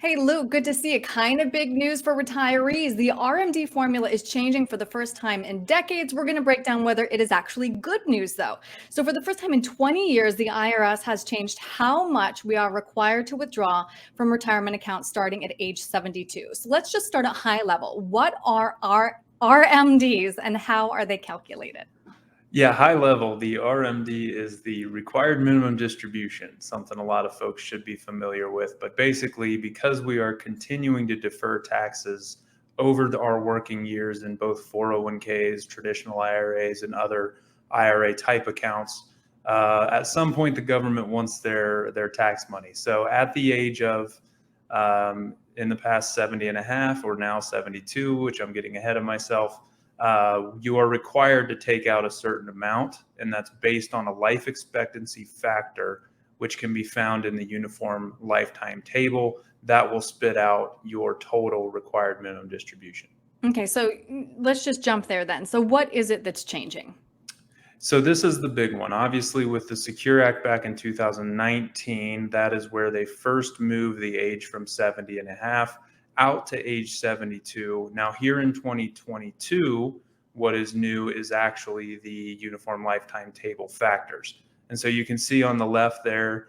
Hey, Luke, good to see you. Kind of big news for retirees. The RMD formula is changing for the first time in decades. We're going to break down whether it is actually good news, though. So, for the first time in 20 years, the IRS has changed how much we are required to withdraw from retirement accounts starting at age 72. So, let's just start at high level. What are our RMDs and how are they calculated? Yeah, high level, the RMD is the required minimum distribution, something a lot of folks should be familiar with. But basically, because we are continuing to defer taxes over our working years in both 401ks, traditional IRAs, and other IRA type accounts, at some point the government wants their tax money. So at the age of in the past 70 and a half, or now 72, which I'm getting ahead of myself, you are required to take out a certain amount, and that's based on a life expectancy factor, which can be found in the Uniform Lifetime Table. That will spit out your total required minimum distribution. Okay, so let's just jump there then. So, what is it that's changing? So this is the big one. Obviously, with the Secure Act back in 2019, that is where they first moved the age from 70 and a half out to age 72. Now, here in 2022, what is new is actually the Uniform Lifetime Table factors. And so you can see on the left there,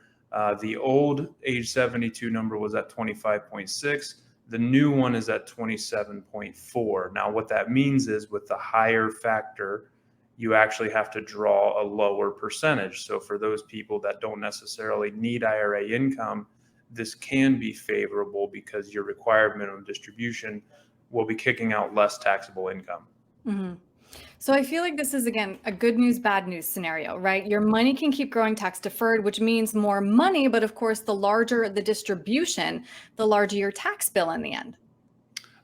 the old age 72 number was at 25.6. The new one is at 27.4. Now, what that means is with the higher factor, you actually have to draw a lower percentage. So for those people that don't necessarily need IRA income, this can be favorable because your required minimum distribution will be kicking out less taxable income. Mm-hmm. So I feel like this is, again, a good news, bad news scenario, right? Your money can keep growing tax deferred, which means more money. But of course, the larger the distribution, the larger your tax bill in the end.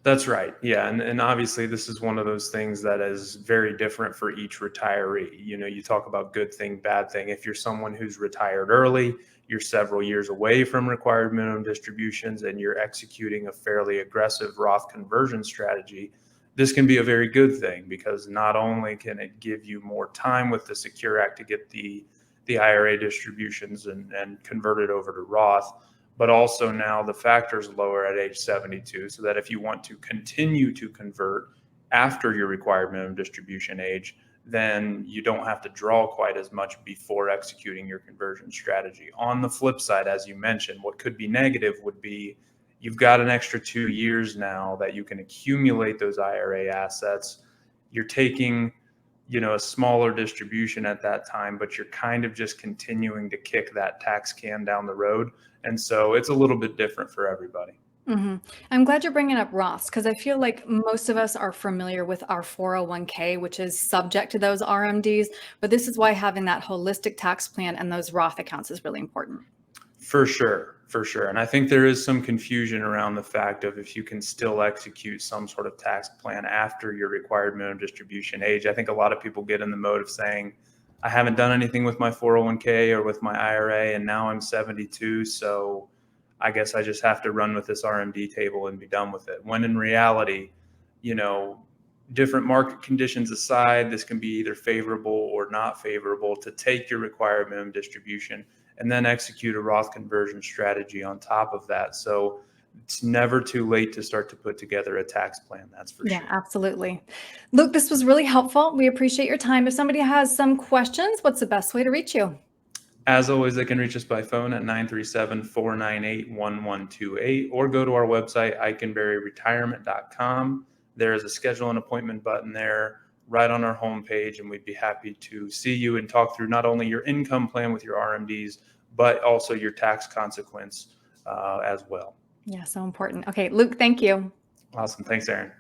That's right. Yeah. And obviously, this is one of those things that is very different for each retiree. You know, you talk about good thing, bad thing. If you're someone who's retired early, you're several years away from required minimum distributions, and you're executing a fairly aggressive Roth conversion strategy, this can be a very good thing because not only can it give you more time with the Secure Act to get the IRA distributions and convert it over to Roth, but also now the factor's lower at age 72, so that if you want to continue to convert after your required minimum distribution age, then you don't have to draw quite as much before executing your conversion strategy. On the flip side, as you mentioned, what could be negative would be you've got an extra 2 years now that you can accumulate those IRA assets. You're taking a smaller distribution at that time, but you're kind of just continuing to kick that tax can down the road. And so it's a little bit different for everybody. Mm-hmm. I'm glad you're bringing up Roths because I feel like most of us are familiar with our 401k, which is subject to those RMDs. But this is why having that holistic tax plan and those Roth accounts is really important. For sure, for sure. And I think there is some confusion around the fact of if you can still execute some sort of tax plan after your required minimum distribution age. I think a lot of people get in the mode of saying, I haven't done anything with my 401k or with my IRA, and now I'm 72, so I guess I just have to run with this RMD table and be done with it. When in reality, different market conditions aside, this can be either favorable or not favorable to take your required minimum distribution and then execute a Roth conversion strategy on top of that. So it's never too late to start to put together a tax plan. That's for sure. Yeah, absolutely. Luke, this was really helpful. We appreciate your time. If somebody has some questions, what's the best way to reach you? As always, they can reach us by phone at 937-498-1128 or go to our website, iconberryretirement.com. There is a schedule an appointment button there right on our homepage, and we'd be happy to see you and talk through not only your income plan with your RMDs, but also your tax consequence as well. Yeah, so important. Okay, Luke, thank you. Awesome. Thanks, Erin.